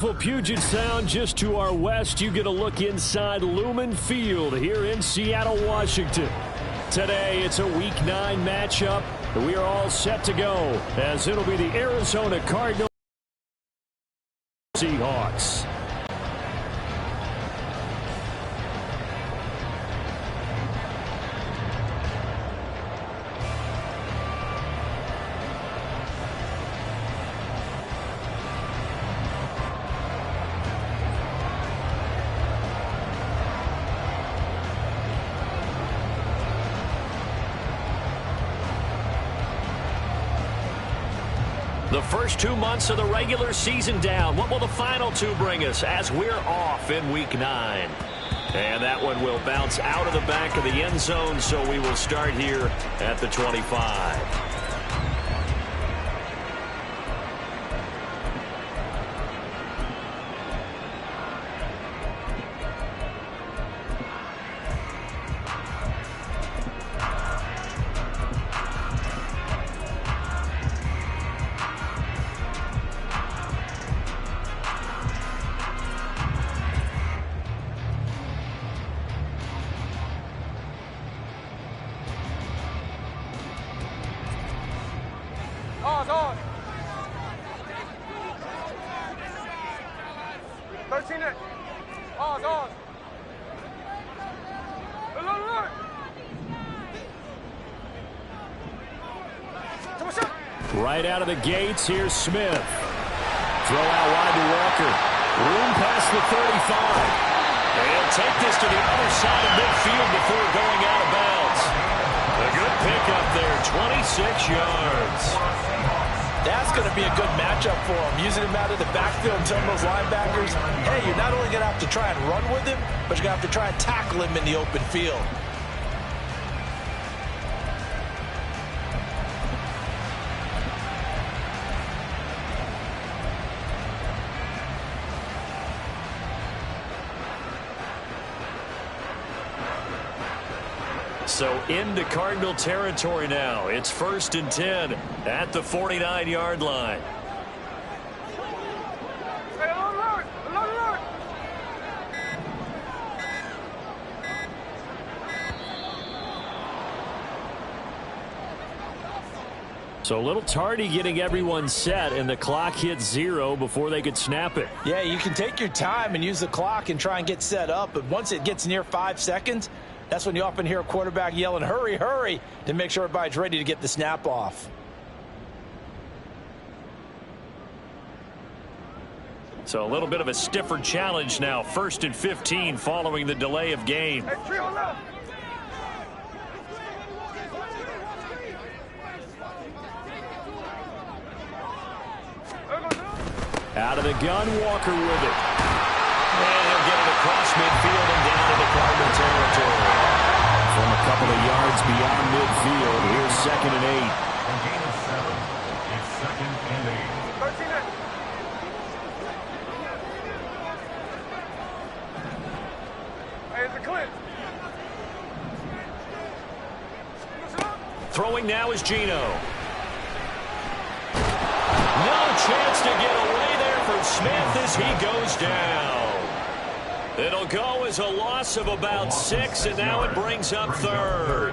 For Puget Sound, just to our west, you get a look inside Lumen Field here in Seattle, Washington. Today, it's a Week 9 matchup. We are all set to go, as it'll be the Arizona Cardinals Seahawks. The first 2 months of the regular season down. What will the final two bring us as we're off in Week 9? And that one will bounce out of the back of the end zone, so we will start here at the 25. On. 13 it. On. Alert. Right out of the gates, here's Smith. Throw out wide to Walker. Room past the 35. They'll take this to the other side of midfield before going out of bounds. A good pickup there, 26 yards. That's going to be a good matchup for him. Using him out of the backfield and telling those linebackers, hey, you're not only going to have to try and run with him, but you're going to have to try and tackle him in the open field. So into Cardinal territory now. It's 1st and 10 at the 49-yard line. So a little tardy getting everyone set, and the clock hits 0 before they could snap it. Yeah, you can take your time and use the clock and try and get set up, but once it gets near 5 seconds, that's when you often hear a quarterback yelling, hurry, hurry, to make sure everybody's ready to get the snap off. So a little bit of a stiffer challenge now. 1st and 15 following the delay of game. Out of the gun, Walker with it. And he'll get it across midfield and down into Cardinal territory. From a couple of yards beyond midfield, here's 2nd and 8. A gain of 7. It's 2nd and 8. 13 it. Hey, it's a clip. Throwing now is Geno. No chance to get away there from Smith as he goes down. It'll go as a loss of about 6, and now it brings up 3rd.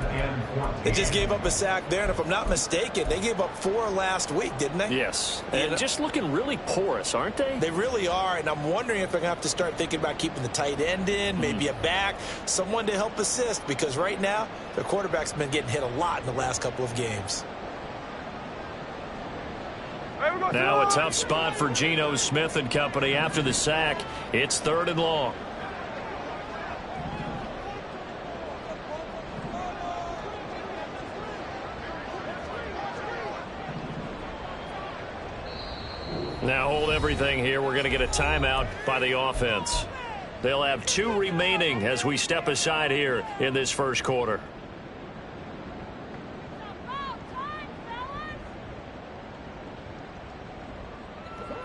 They just gave up a sack there, and if I'm not mistaken, they gave up 4 last week, didn't they? Yes, and just looking really porous, aren't they? They really are, and I'm wondering if they're going to have to start thinking about keeping the tight end in, maybe a back, someone to help assist, because right now, their quarterback's been getting hit a lot in the last couple of games. Now a tough spot for Geno Smith and company after the sack. It's 3rd and long. Now hold everything here. We're going to get a timeout by the offense. They'll have 2 remaining as we step aside here in this first quarter.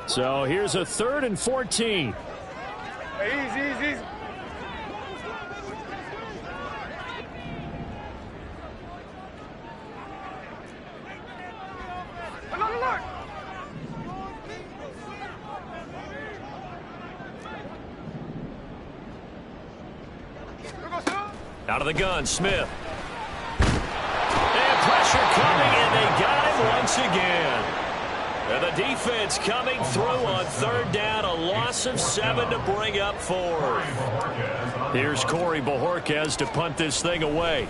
So here's a 3rd and 14. Hey, easy. Out of the gun, Smith. And pressure coming, and they got him once again. And the defense coming through on third down, a loss of 7 to bring up 4. Here's Corey Bojorquez to punt this thing away.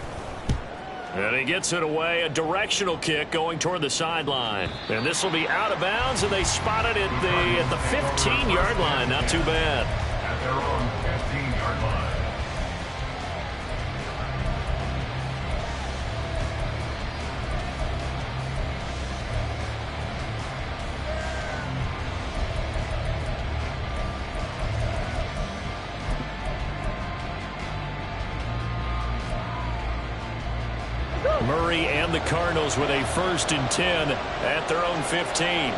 And he gets it away, a directional kick going toward the sideline. And this will be out of bounds, and they spot it at the 15-yard line. Not too bad. At their own 15-yard line. Murray and the Cardinals with a 1st and 10 at their own 15.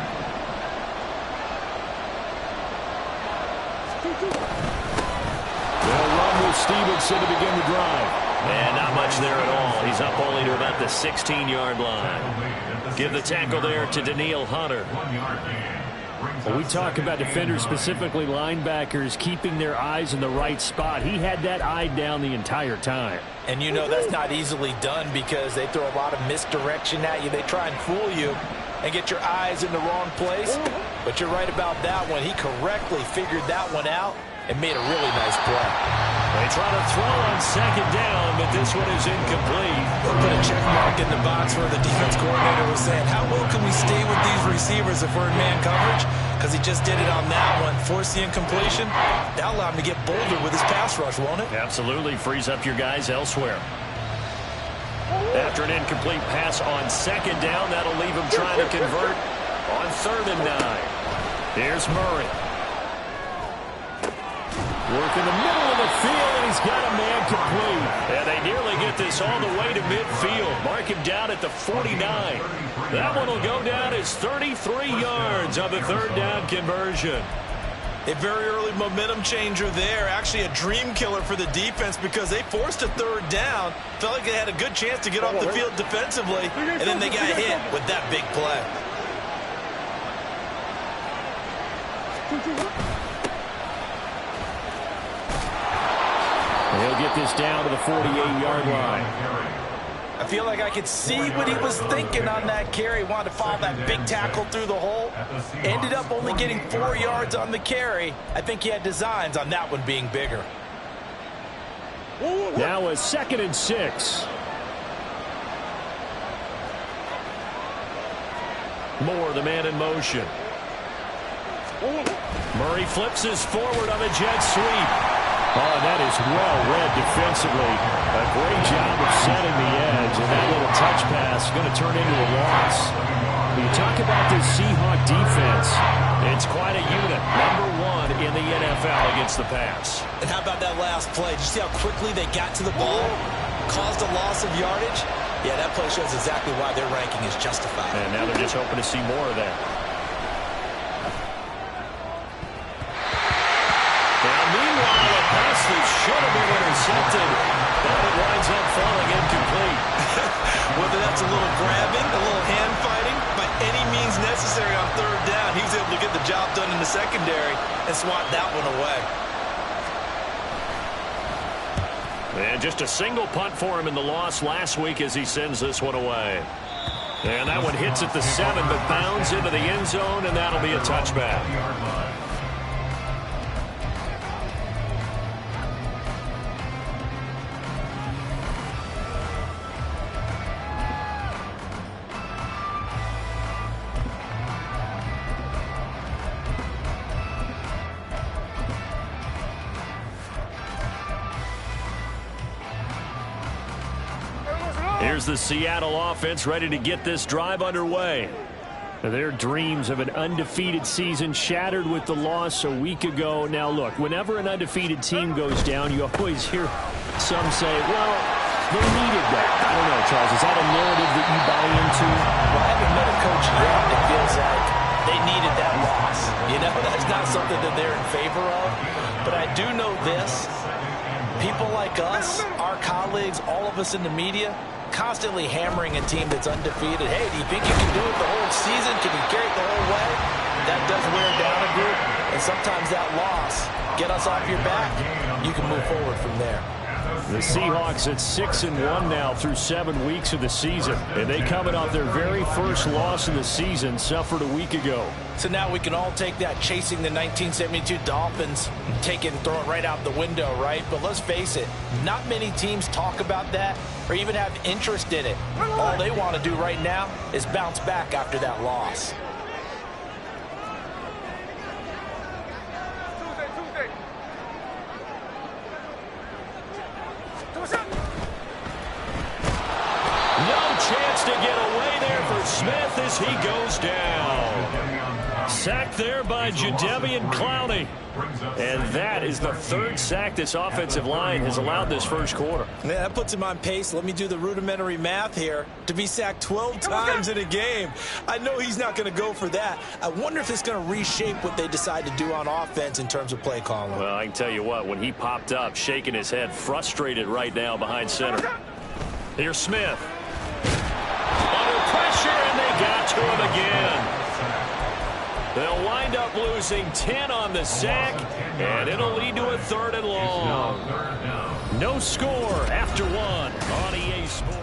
They'll run with Stevenson to begin the drive. And not much there at all. He's up only to about the 16-yard line. Give the tackle there to Daniil Hunter. 1 yard gain. Well, we talk about defenders, specifically linebackers, keeping their eyes in the right spot. He had that eye down the entire time. And you know that's not easily done because they throw a lot of misdirection at you. They try and fool you and get your eyes in the wrong place. But you're right about that one. He correctly figured that one out and made a really nice play. They try to throw on 2nd down, but this one is incomplete. We'll put a check mark in the box where the defense coordinator was saying, how well can we stay with these receivers if we're in man coverage? Because he just did it on that one, forced the incompletion. That'll allow him to get bolder with his pass rush, won't it? Absolutely, frees up your guys elsewhere. After an incomplete pass on 2nd down, that'll leave him trying to convert on 3rd and 9. Here's Murray. Work in the middle of the field, and he's got a man complete. And they nearly get this all the way to midfield. Mark him down at the 49. That one will go down as 33 yards on the 3rd down conversion. A very early momentum changer there. Actually a dream killer for the defense because they forced a 3rd down. Felt like they had a good chance to get off the field defensively, and then they got hit with that big play. He'll get this down to the 48-yard line. I feel like I could see what he was thinking on that carry. Wanted to follow that big tackle through the hole. Ended up only getting 4 yards on the carry. I think he had designs on that one being bigger. Now a 2nd and 6. Moore, the man in motion. Murray flips his forward on a jet sweep. Oh, that is well read defensively. A great job of setting the edge, and that little touch pass is going to turn into a loss. When you talk about this Seahawk defense, it's quite a unit. #1 in the NFL against the pass. And how about that last play? Did you see how quickly they got to the ball? Caused a loss of yardage? Yeah, that play shows exactly why their ranking is justified. And now they're just hoping to see more of that. Now, meanwhile, a pass that should have been intercepted, but it winds up falling incomplete. Whether that's a little grabbing, a little hand fighting, by any means necessary on 3rd down, he was able to get the job done in the secondary and swat that one away. And just a single punt for him in the loss last week as he sends this one away. And that one hits at the 7, but bounds into the end zone, and that'll be a touchback. Here's the Seattle offense ready to get this drive underway. their dreams of an undefeated season shattered with the loss a week ago. Now, look, whenever an undefeated team goes down, you always hear some say, well, they needed that. I don't know, Charles. Is that a narrative that you buy into? Well, I haven't met a coach yet that feels like they needed that loss. You know, that's not something that they're in favor of. But I do know this. People like us, our colleagues, all of us in the media, constantly hammering a team that's undefeated. Hey, do you think you can do it the whole season? Can you carry it the whole way? That does wear down a group. And sometimes that loss, get us off your back, you can move forward from there. The Seahawks at 6-1 now through 7 weeks of the season. And they coming off their very first loss of the season, suffered a week ago. So now we can all take that chasing the 1972 Dolphins, take it and throw it right out the window, right? But let's face it, not many teams talk about that or even have interest in it. All they want to do right now is bounce back after that loss. Chance to get away there for Smith as he goes down. Sacked there by Jadeveon Clowney. And that is the third sack this offensive line has allowed this first quarter. Yeah, that puts him on pace. Let me do the rudimentary math here. To be sacked 12 times in a game, I know he's not going to go for that. I wonder if it's going to reshape what they decide to do on offense in terms of play calling. Well, I can tell you what, when he popped up, shaking his head, frustrated right now behind center. Here's Smith. Under pressure, and they got to him again. They'll wind up losing 10 on the sack, and it'll lead to a 3rd and long. No score after 1 on EA Sports.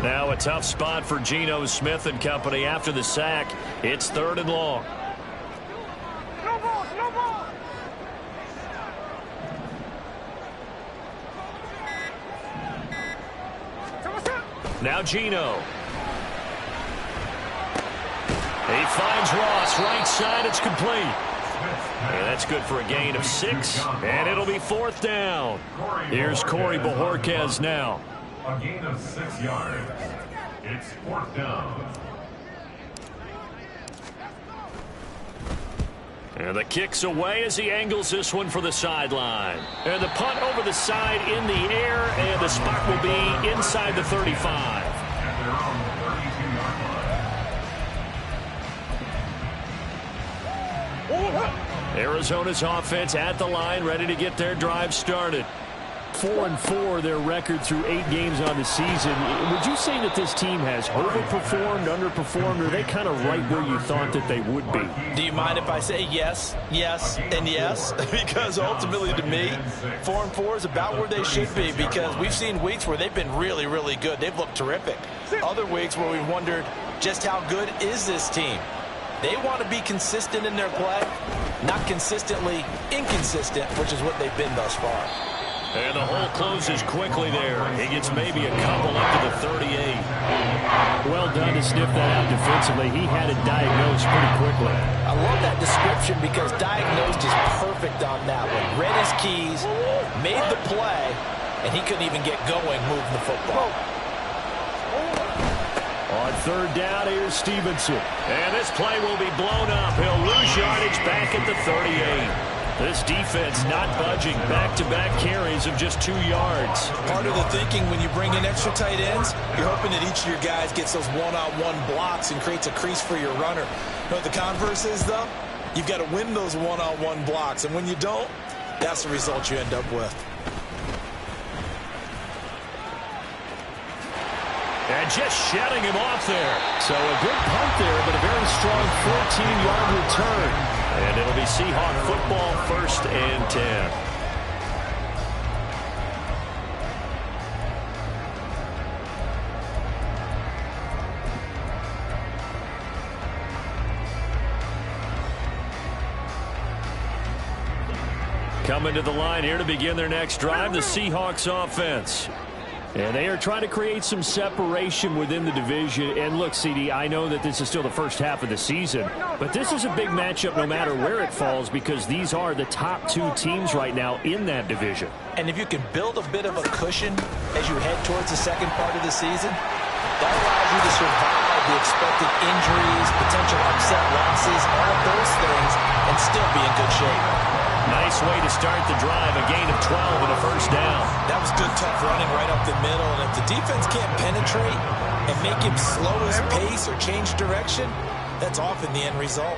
Now a tough spot for Geno Smith and company after the sack. It's 3rd and long. Now Geno. He finds Ross right side. It's complete. And that's good for a gain of 6. And it'll be 4th down. Here's Corey Bojorquez now. A gain of 6 yards. It's 4th down. And the kick's away as he angles this one for the sideline. And the punt over the side in the air, and the spot will be inside the 35. At their own 32-yard line. Arizona's offense at the line, ready to get their drive started. 4-4 their record through 8 games on the season. Would you say that this team has overperformed, underperformed, or are they kind of right where you thought that they would be? Do you mind if I say yes, yes, and yes? Because ultimately to me, 4-4 is about where they should be, because we've seen weeks where they've been really, really good. They've looked terrific. Other weeks where we've wondered just how good is this team? They want to be consistent in their play, not consistently inconsistent, which is what they've been thus far. And the hole closes quickly there. He gets maybe a couple up to the 38. Well done to sniff that out defensively. He had it diagnosed pretty quickly. I love that description because diagnosed is perfect on that one. Read his keys, made the play, and he couldn't even get going moving the football. On 3rd down, here's Stevenson. And this play will be blown up. He'll lose yardage back at the 38. This defense not budging. Back-to-back carries of just 2 yards. Part of the thinking when you bring in extra tight ends, you're hoping that each of your guys gets those one-on-one blocks and creates a crease for your runner. You know what the converse is, though? You've got to win those one-on-one blocks. And when you don't, that's the result you end up with. And just shutting him off there. So a good punt there, but a very strong 14-yard return. And it'll be Seahawk football, 1st and 10. Coming to the line here to begin their next drive, the Seahawks offense. And they are trying to create some separation within the division. And look, CD, I know that this is still the first half of the season, but this is a big matchup no matter where it falls, because these are the top 2 teams right now in that division. And if you can build a bit of a cushion as you head towards the second part of the season, that allows you to survive the expected injuries, potential upset losses, all of those things, and still be in good shape. Nice way to start the drive, a gain of 12 and a first down. That was good, tough running right up the middle. And if the defense can't penetrate and make him slow his pace or change direction, that's often the end result.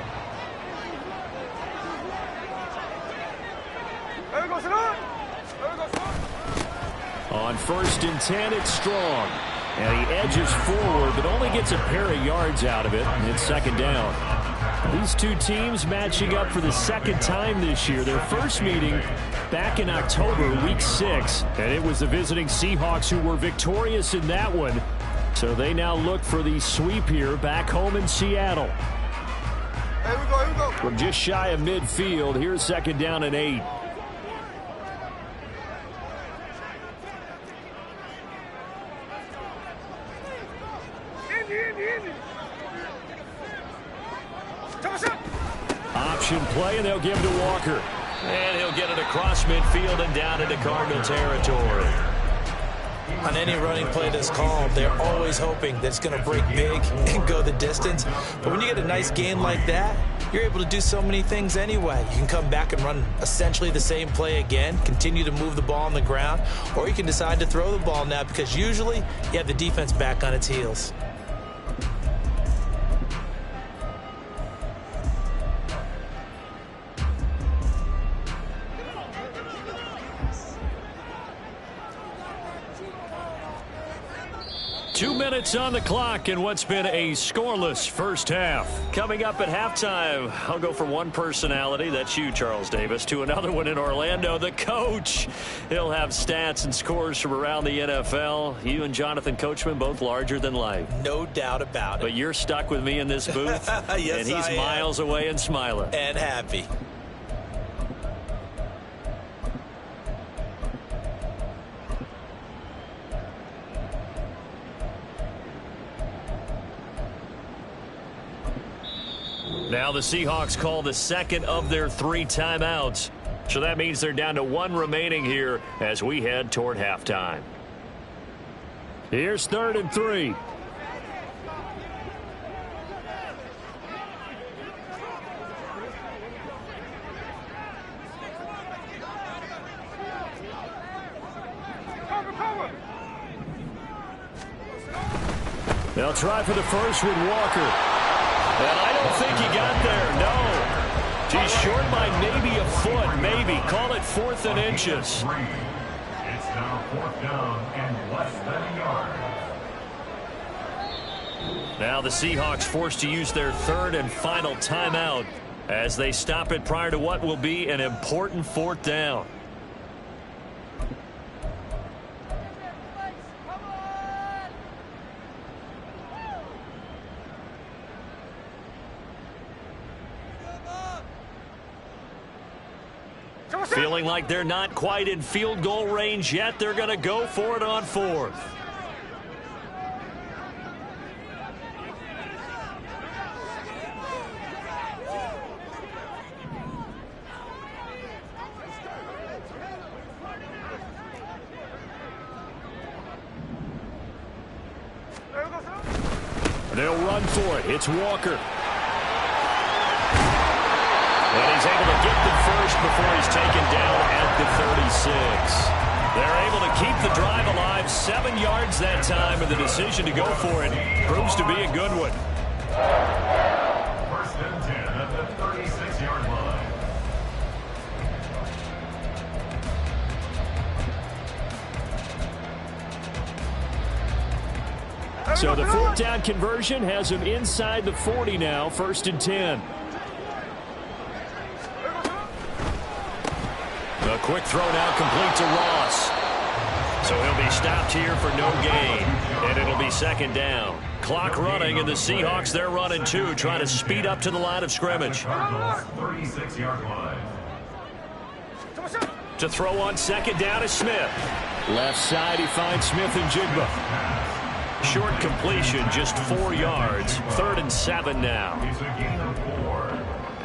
On 1st and 10, it's Strong. And he edges forward, but only gets a pair of yards out of it, and it's 2nd down. These two teams matching up for the 2nd time this year. Their first meeting back in October, Week 6, and it was the visiting Seahawks who were victorious in that one. So they now look for the sweep here back home in Seattle. Here we go. From just shy of midfield, here's 2nd down and 8. Option play, and they'll give it to Walker. And he'll get it across midfield and down into Cardinal territory. On any running play that's called, they're always hoping that it's going to break big and go the distance. But when you get a nice game like that, you're able to do so many things anyway. You can come back and run essentially the same play again, continue to move the ball on the ground, or you can decide to throw the ball now because usually you have the defense back on its heels. Two minutes on the clock in what's been a scoreless first half. Coming up at halftime, I'll go from one personality, that's you, Charles Davis, to another one in Orlando, the coach. He'll have stats and scores from around the NFL. You and Jonathan Coachman, both larger than life. No doubt about it. But you're stuck with me in this booth, Yes, and he's miles away and smiling. And happy. Now the Seahawks call the 2nd of their 3 timeouts. So that means they're down to 1 remaining here as we head toward halftime. Here's 3rd and 3. They'll try for the first with Walker. And I don't think he got there, no. He's short by maybe a foot, maybe. Call it 4th and inches. It's now 4th down and less than a yard. Now the Seahawks forced to use their 3rd and final timeout as they stop it prior to what will be an important 4th down. Feeling like they're not quite in field goal range yet. They're going to go for it on 4th. They'll run for it. It's Walker. And he's able to get the first before he's taken down at the 36. They're able to keep the drive alive, 7 yards that time, and the decision to go for it proves to be a good one. 1st and 10 at the 36-yard line. So the 4th down conversion has him inside the 40 now, 1st and 10. A quick throw now complete to Ross. So he'll be stopped here for no gain, and it'll be 2nd down. Clock running, and the Seahawks, they're running too, trying to speed up to the line of scrimmage. 36-yard line. To throw on 2nd down is Smith. Left side, he finds Smith and Jigba. Short completion, just 4 yards. 3rd and 7 now. It's a gain of 4.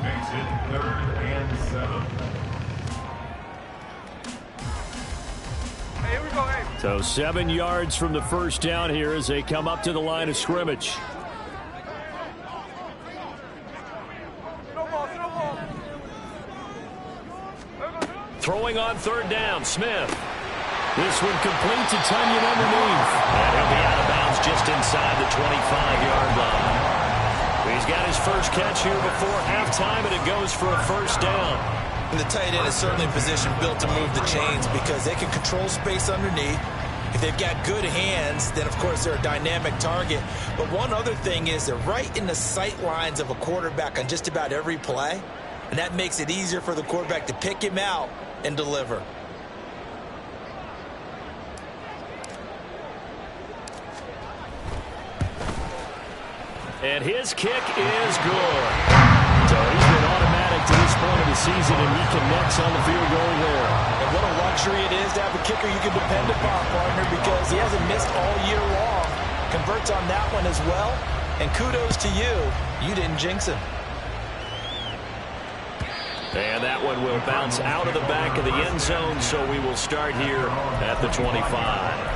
Makes it 3rd and 7. So 7 yards from the first down here as they come up to the line of scrimmage. Throwing on third down, Smith. This one complete to Tunyon underneath. And he'll be out of bounds just inside the 25-yard line. He's got his first catch here before halftime, and it goes for a first down. And the tight end is certainly a position built to move the chains because they can control space underneath. If they've got good hands, then, of course, they're a dynamic target. But one other thing is they're right in the sight lines of a quarterback on just about every play, and that makes it easier for the quarterback to pick him out and deliver. And his kick is good. So he's been automatic to this point of the season, and he connects on the field goal there. And what a luxury it is to have a kicker you can depend upon, partner, because he hasn't missed all year long. Converts on that one as well. And kudos to you. You didn't jinx him. And that one will bounce out of the back of the end zone, so we will start here at the 25.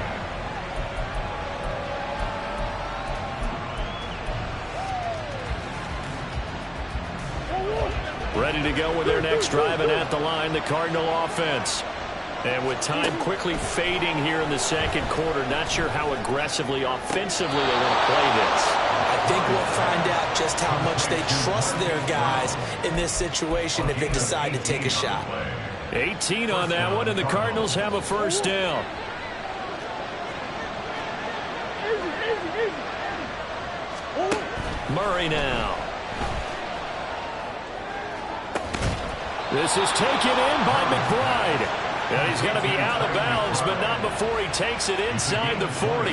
Ready to go with their next drive, and at the line, the Cardinal offense. And with time quickly fading here in the second quarter, not sure how aggressively, offensively they want to play this. I think we'll find out just how much they trust their guys in this situation if they decide to take a shot. 18 on that one, and the Cardinals have a first down. Murray now. This is taken in by McBride. And he's going to be out of bounds, but not before he takes it inside the 40.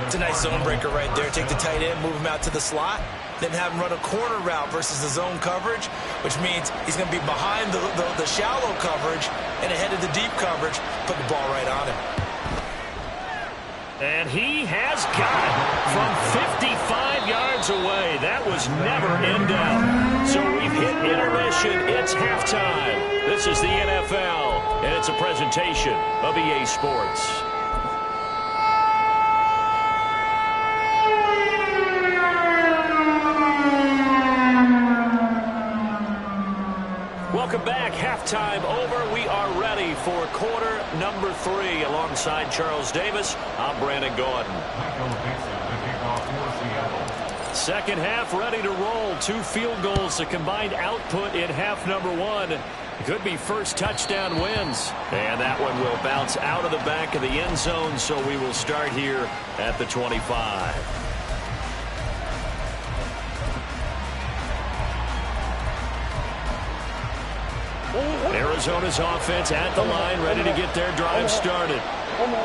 It's a nice zone breaker right there. Take the tight end, move him out to the slot, then have him run a corner route versus the zone coverage, which means he's going to be behind the shallow coverage and ahead of the deep coverage. Put the ball right on him. And he has got it from 55 yards away. That was never in doubt. So we've hit intermission. It's halftime. This is the NFL, and it's a presentation of EA Sports. Welcome back. Halftime over. We are ready for quarter number 3. Alongside Charles Davis, I'm Brandon Gaudin. Second half ready to roll. 2 field goals, the combined output in half number 1. Could be first touchdown wins. And that one will bounce out of the back of the end zone, so we will start here at the 25. Arizona's offense at the line, ready to get their drive started.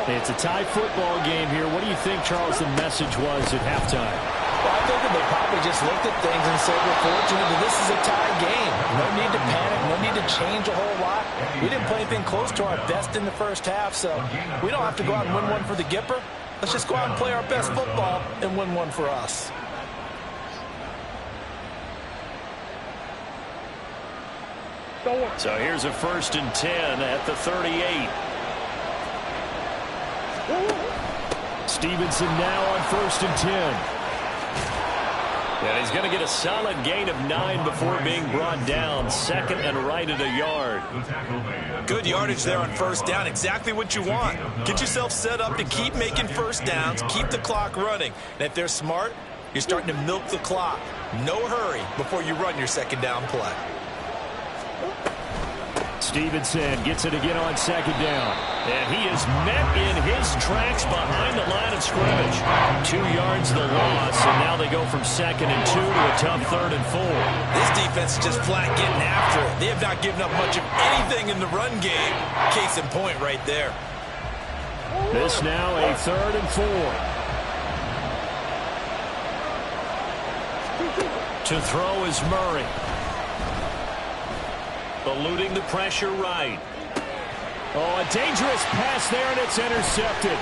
It's a tie football game here. What do you think, Charles, the message was at halftime? Well, I think that they probably just looked at things and said, we're fortunate that this is a tie game. No need to panic, no need to change a whole lot. We didn't play anything close to our best in the first half, so we don't have to go out and win one for the Gipper. Let's just go out and play our best football and win one for us. So here's a 1st and 10 at the 38. Stevenson now on 1st and 10. And he's going to get a solid gain of 9 before being brought down. 2nd and right at a yard. Good yardage there on first down. Exactly what you want. Get yourself set up to keep making first downs, keep the clock running. And if they're smart, you're starting to milk the clock. No hurry before you run your second down play. Stevenson gets it again on 2nd down. And he is met in his tracks behind the line of scrimmage. 2 yards the loss, and now they go from 2nd and 2 to a tough 3rd and 4. This defense is just flat getting after it. They have not given up much of anything in the run game. Case in point right there. This now a 3rd and 4. To throw is Murray. Eluding the pressure right. Oh, a dangerous pass there, and it's intercepted.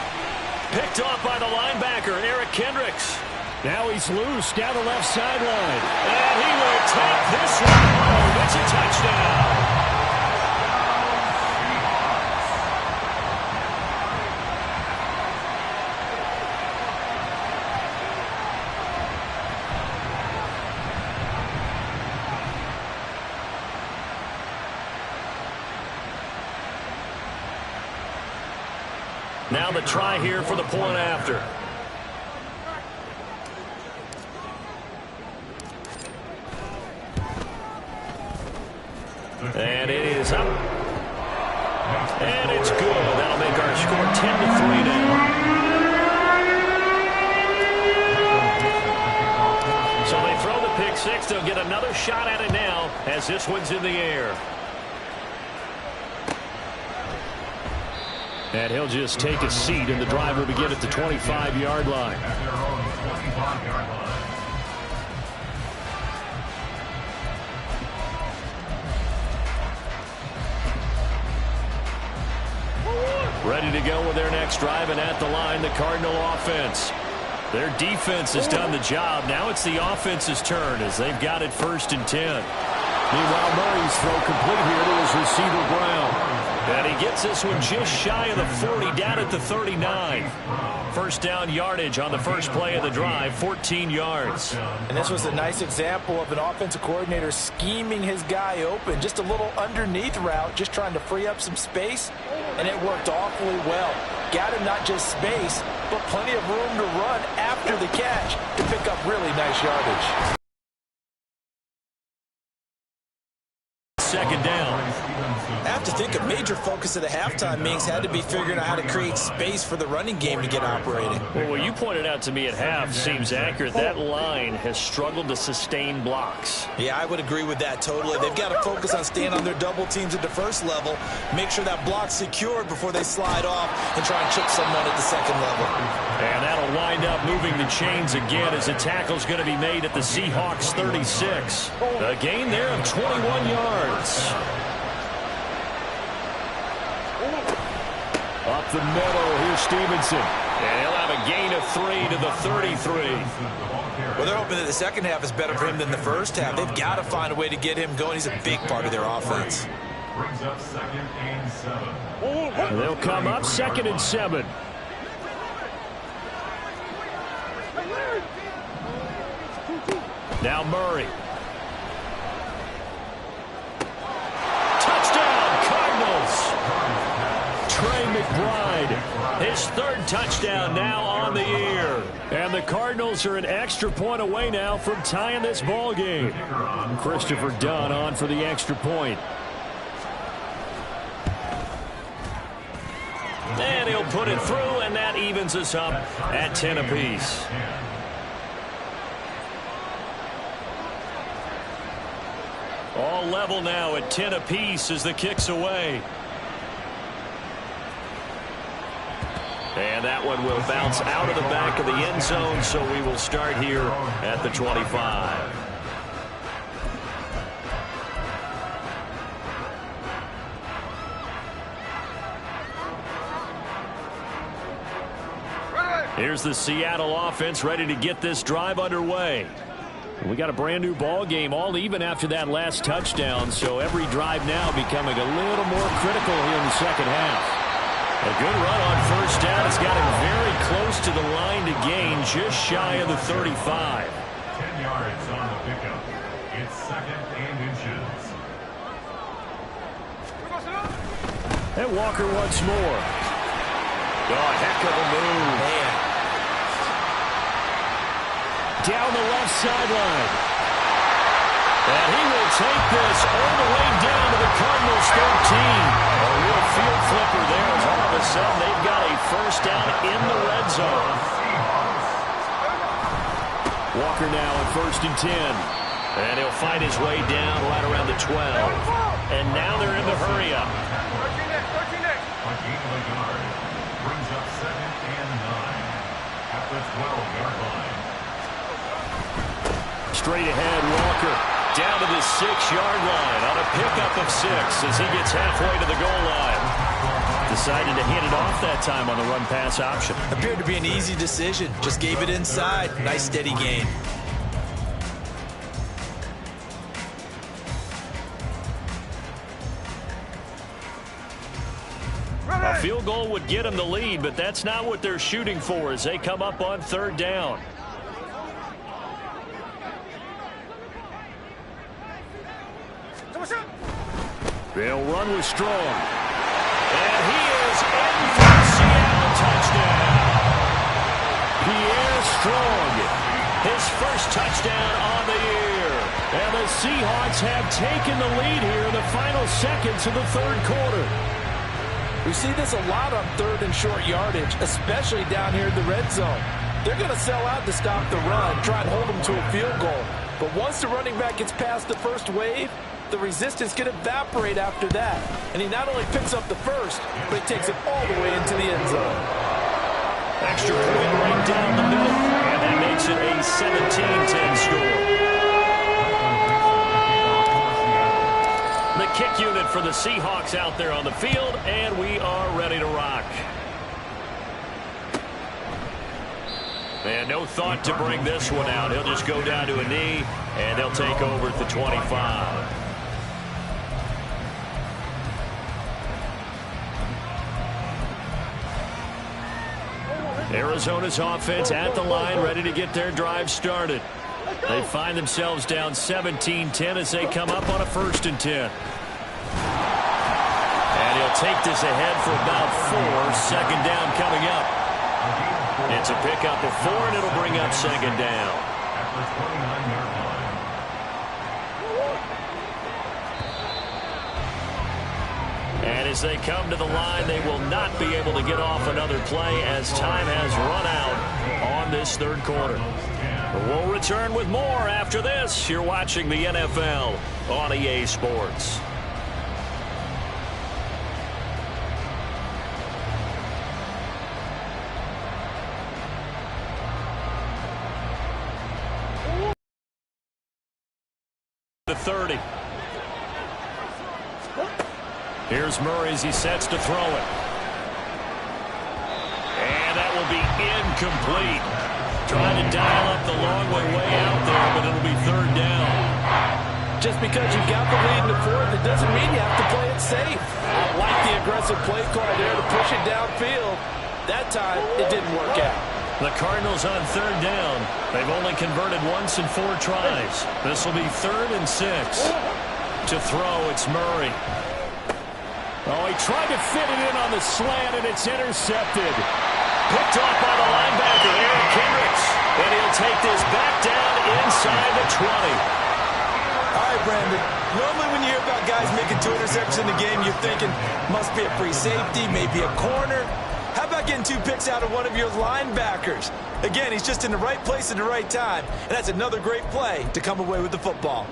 Picked off by the linebacker, Eric Kendricks. Now he's loose down the left sideline. And he will take this one home. It's a touchdown. Now the try here for the point after. And it is up. And it's good. That'll make our score 10-3 now. So they throw the pick six. They'll get another shot at it now as this one's in the air. And he'll just take a seat, and the drive will begin at the 25-yard line. Ready to go with their next drive, and at the line, the Cardinal offense. Their defense has done the job. Now it's the offense's turn as they've got it 1st and 10. Meanwhile, Murray's throw complete here to his receiver, Brown. And he gets this one just shy of the 40, down at the 39. First down yardage on the first play of the drive, 14 yards. And this was a nice example of an offensive coordinator scheming his guy open. Just a little underneath route, just trying to free up some space, and it worked awfully well. Got him not just space, but plenty of room to run after the catch to pick up really nice yardage. Second down. I have to think a major focus of the halftime meetings had to be figuring out how to create space for the running game to get operating. Well, what you pointed out to me at half seems accurate. That line has struggled to sustain blocks. Yeah, I would agree with that totally. They've got to focus on staying on their double teams at the first level, make sure that block's secured before they slide off and try and chip someone at the second level. And that'll wind up moving the chains again as the tackle's going to be made at the Seahawks 36. A gain there of 21 yards. Up the middle, here's Stevenson. And he'll have a gain of 3 to the 33. Well, they're hoping that the second half is better for him than the first half. They've got to find a way to get him going. He's a big part of their offense. Brings up 2nd and 7. And they'll come up 2nd and 7. Now Murray. Touchdown, Cardinals. Trey McBride, his 3rd touchdown now on the year. And the Cardinals are an extra point away now from tying this ball game. Christopher Dunn on for the extra point. And he'll put it through, and that evens us up at 10 apiece. All level now at 10 apiece as the kick's away. And that one will bounce out of the back of the end zone, so we will start here at the 25. Here's the Seattle offense ready to get this drive underway. We got a brand new ball game, all even after that last touchdown, so every drive now becoming a little more critical here in the second half. A good run on first down. It's got him very close to the line to gain, just shy of the 35. 10 yards on the pickup. It's 2nd and inches. And Walker once more. Oh, heck of a move. Man. Down the left sideline. And he will take this all the way down to the Cardinals 13. A real field flipper there as all of a sudden they've got a first down in the red zone. Walker now at 1st and 10. And he'll fight his way down right around the 12. And now they're in the hurry up. Brings up 2nd and 9 at the 12-yard line. Straight ahead, Walker down to the 6-yard line on a pickup of 6 as he gets halfway to the goal line. Decided to hand it off that time on the run-pass option. Appeared to be an easy decision. Just gave it inside. Nice steady gain. A field goal would get them the lead, but that's not what they're shooting for as they come up on 3rd down. They'll run with Strong. And he is in for the Seattle Patriots have taken the lead here in the final seconds of the third quarter. We see this a lot on third and short yardage, especially down here in the red zone. They're going to sell out to stop the run, try and hold them to a field goal. But once the running back gets past the first wave, the resistance can evaporate after that. And he not only picks up the first, but he takes it all the way into the end zone. Extra point right down the middle, and that makes it a 17-10 score. The kick unit for the Seahawks out there on the field, and we are ready to rock. And no thought to bring this one out. He'll just go down to a knee, and they'll take over at the 25. Arizona's offense at the line, ready to get their drive started. They find themselves down 17-10 as they come up on a 1st and 10. And he'll take this ahead for about 4. Second down coming up. It's a pickup of 4, and it'll bring up second down. And as they come to the line, they will not be able to get off another play as time has run out on this third quarter. We'll return with more after this. You're watching the NFL on EA Sports. The 30. Here's Murray as he sets to throw it. And that will be incomplete. Trying to dial up the long way out there, but it'll be third down. Just because you've got the lead in the fourth, it doesn't mean you have to play it safe. I like the aggressive play call there to push it downfield. That time, it didn't work out. The Cardinals on third down. They've only converted once in 4 tries. This will be 3rd and 6. To throw, it's Murray. Oh, he tried to fit it in on the slant, and it's intercepted. Picked off by the linebacker, Eric Kendricks. And he'll take this back down inside the 20. All right, Brandon. Normally when you hear about guys making 2 interceptions in the game, you're thinking, must be a free safety, maybe a corner. How about getting 2 picks out of one of your linebackers? Again, he's just in the right place at the right time, and that's another great play to come away with the football.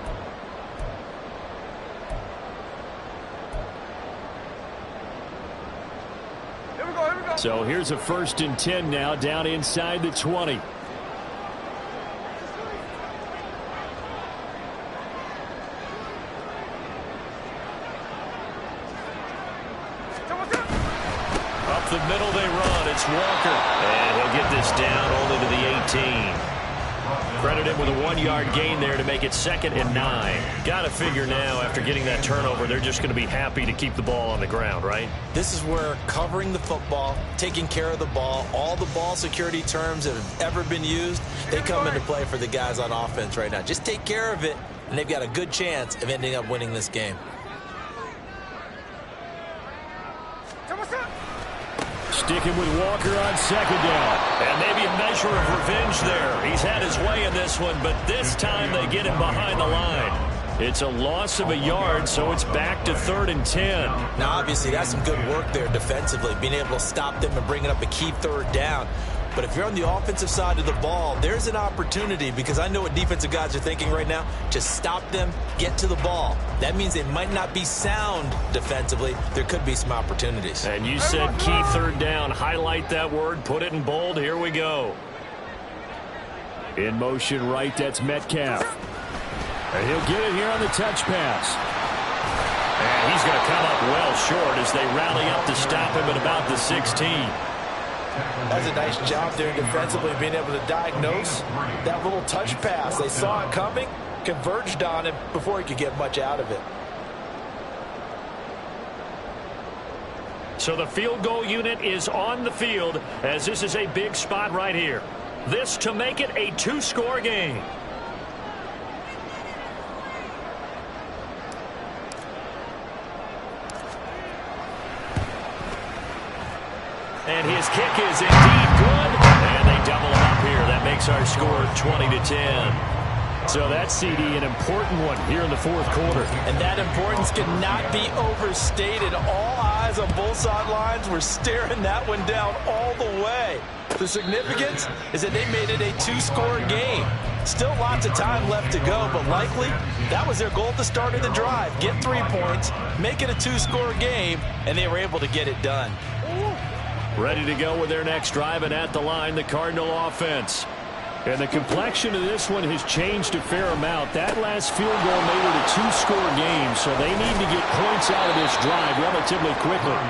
Here we go. So here's a 1st and 10 now, down inside the 20. Up the middle they run. It's Walker. And he'll get this down only to the 18. Credit him with a 1-yard gain there to make it 2nd and 9. Got to figure now, after getting that turnover, they're just going to be happy to keep the ball on the ground, right? This is where covering the football, taking care of the ball, all the ball security terms that have ever been used, they come into play for the guys on offense right now. Just take care of it, and they've got a good chance of ending up winning this game. Sticking with Walker on 2nd down. And maybe a measure of revenge there. He's had his way in this one, but this time they get him behind the line. It's a loss of a yard, so it's back to 3rd and 10. Now, obviously, that's some good work there defensively, being able to stop them and bringing up a key 3rd down. But if you're on the offensive side of the ball, there's an opportunity, because I know what defensive guys are thinking right now. Just stop them, get to the ball. That means they might not be sound defensively. There could be some opportunities. And you said key 3rd down. Highlight that word, put it in bold. Here we go. In motion right, that's Metcalf. And he'll get it here on the touch pass. And he's going to come up well short as they rally up to stop him at about the 16. That's a nice job there defensively, being able to diagnose that little touch pass. They saw it coming, converged on him before he could get much out of it. So the field goal unit is on the field, as this is a big spot right here. This to make it a 2-score game. And his kick is indeed good. And they double him up here. That makes our score 20-10. So that CD, an important one here in the fourth quarter. And that importance cannot be overstated. All eyes on both sidelines were staring that one down all the way. The significance is that they made it a two-score game. Still lots of time left to go, but likely that was their goal at the start of the drive. Get 3 points, make it a two-score game, and they were able to get it done. Ready to go with their next drive, and at the line, the Cardinal offense. And the complexion of this one has changed a fair amount. That last field goal made it a two-score game, so they need to get points out of this drive relatively quickly.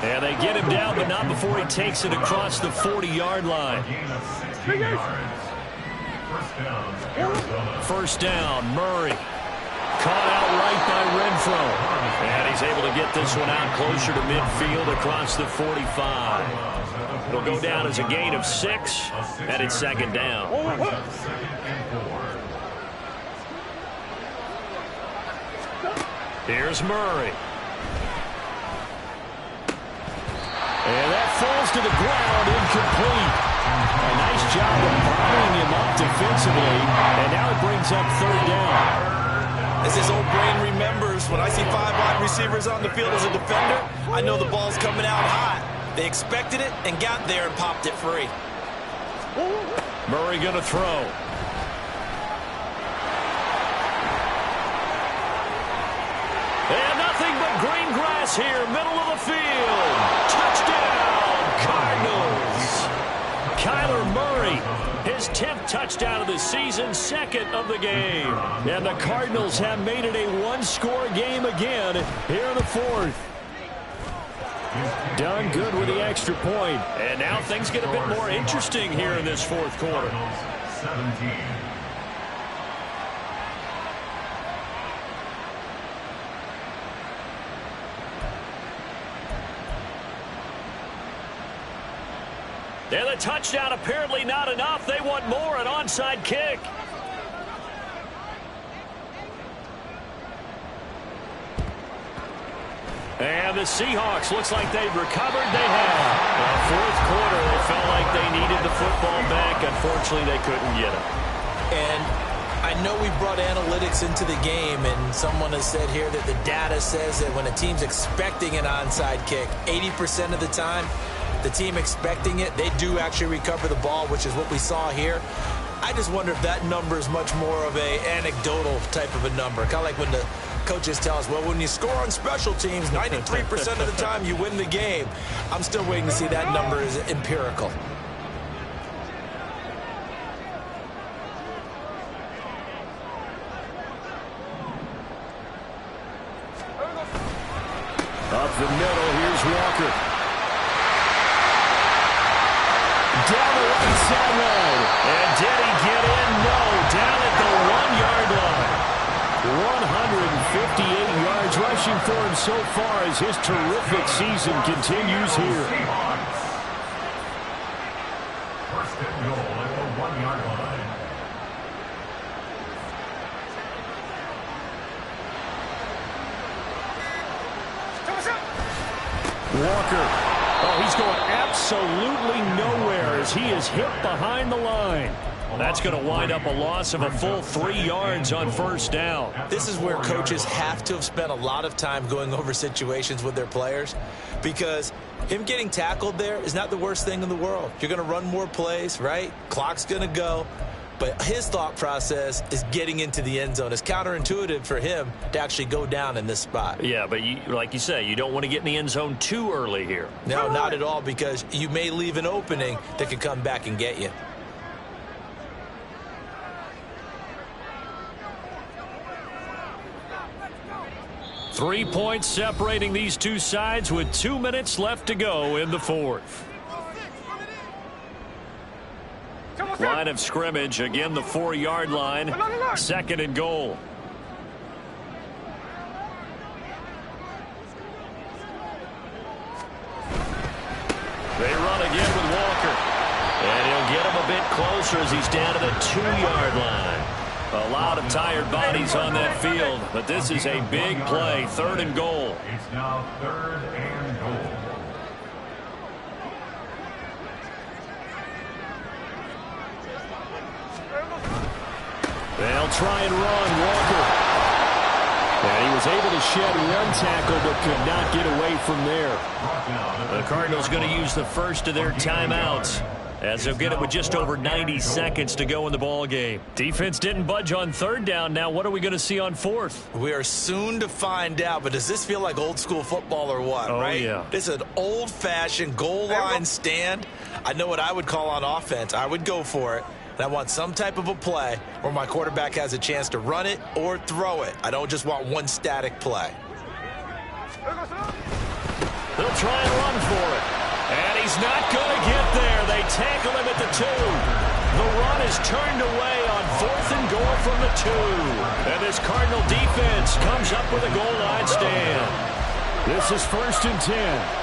And they get him down, but not before he takes it across the 40-yard line. First down, Murray. Caught out right by Renfro. And he's able to get this one out closer to midfield across the 45. It'll go down as a gain of 6, and it's second down. Here's Murray. And that falls to the ground, incomplete. A nice job of buying him up defensively, and now it brings up third down. As his old brain remembers, when I see 5 wide receivers on the field as a defender, I know the ball's coming out hot. They expected it and got there and popped it free. Murray going to throw. And nothing but green grass here, middle of the field. Touchdown, Cardinals. Kyler Murray, his 10th touchdown of the season, second of the game. And the Cardinals have made it a one-score game again here in the fourth. Done good with the extra point. And now things get a bit more interesting here in this fourth quarter. 17. And the touchdown apparently not enough. They want more, an onside kick. And the Seahawks, looks like they've recovered. They have. Well, fourth quarter, they felt like they needed the football back. Unfortunately, they couldn't get it. And I know we brought analytics into the game, and someone has said here that the data says that when a team's expecting an onside kick, 80% of the time, the team expecting it, they do actually recover the ball, which is what we saw here. I just wonder if that number is much more of a anecdotal type of a number. Kind of like when the coaches tell us, well, when you score on special teams, 93% of the time you win the game. I'm still waiting to see that number is empirical. Up the middle, here's Walker. Down the right sideline. And did he get in? No. Down at the 1-yard line. 158 yards rushing for him so far as his terrific season continues here. First and goal at the 1-yard line. Walker. Oh, he's going absolutely nowhere as he is hit behind the line. Well, that's going to wind up a loss of a full 3 yards on first down. This is where coaches have to have spent a lot of time going over situations with their players, because him getting tackled there is not the worst thing in the world. You're going to run more plays, right? Clock's going to go. But his thought process is getting into the end zone. It's counterintuitive for him to actually go down in this spot. Yeah, but like you say, you don't want to get in the end zone too early here. No, not at all, because you may leave an opening that could come back and get you. Three points separating these two sides with 2 minutes left to go in the fourth. Line of scrimmage, again the 4-yard line, second and goal. They run again with Walker. And he'll get him a bit closer as he's down to the 2-yard line. A lot of tired bodies on that field, but this is a big play, third and goal. It's now third and goal. They'll They'll try and run. Walker. And he was able to shed one tackle but could not get away from there. The Cardinals going to use the first of their timeouts, as they'll get it with just over 90 seconds to go in the ball game. Defense didn't budge on third down. Now what are we going to see on fourth? We are soon to find out, but does this feel like old school football or what, right? Yeah. This is an old-fashioned goal line stand. I know what I would call on offense. I would go for it. And I want some type of a play where my quarterback has a chance to run it or throw it. I don't just want one static play. They'll try and run for it. And he's not going to get there. They tackle him at the 2. The run is turned away on 4th and goal from the 2. And this Cardinal defense comes up with a goal line stand. This is 1st and 10.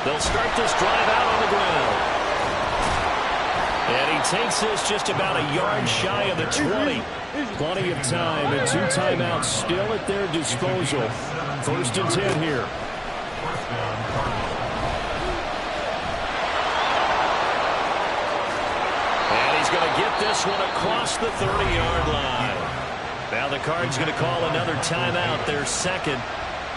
They'll start this drive out on the ground. And he takes this just about a yard shy of the 20. Plenty of time and 2 timeouts still at their disposal. 1st and 10 here. And he's going to get this one across the 30-yard line. Now the Cards going to call another timeout, their second,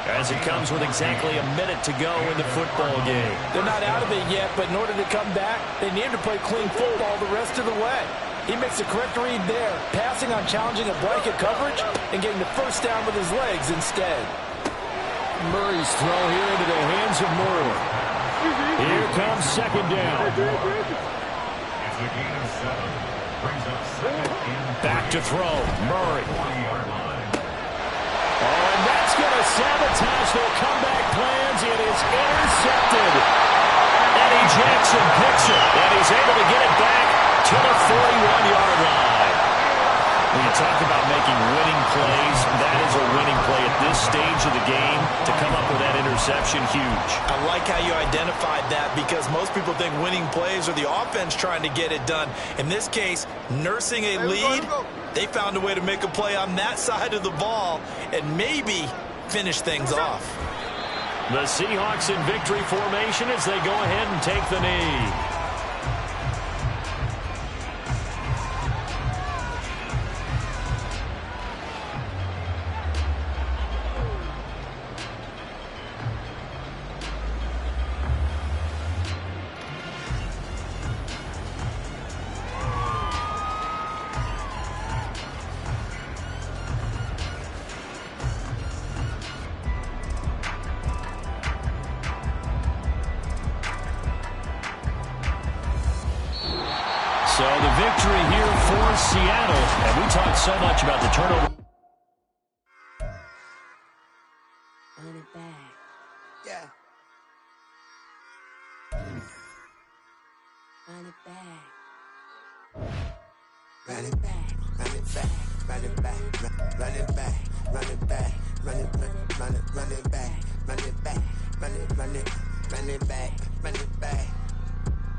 as it comes with exactly a minute to go in the football game. They're not out of it yet, but in order to come back, they need to play clean football the rest of the way. He makes the correct read there, passing on challenging a blanket coverage and getting the first down with his legs instead. Murray's throw here into the hands of Murray. Here comes second down. It's a gain of 7. Brings up 2nd and Back to throw. Murray. 40-yard line. Oh, and that's going to sabotage their comeback plans. It is intercepted. Eddie Jackson picks it, and he's able to get it back to the 41-yard line. When you talk about making winning plays, that is a winning play at this stage of the game. To come up with that interception, huge. I like how you identified that because most people think winning plays are the offense trying to get it done. In this case, nursing a lead, they found a way to make a play on that side of the ball and maybe finish things off. The Seahawks in victory formation as they go ahead and take the knee. So the victory here for Seattle. And we talked so much about the turnover. Run it back. Yeah. Run it back. Run it back. Run it back. Run it back. Run it back. Run it back. Run it back. Run it back. Run it back. Run it back. Run it back. Run it back.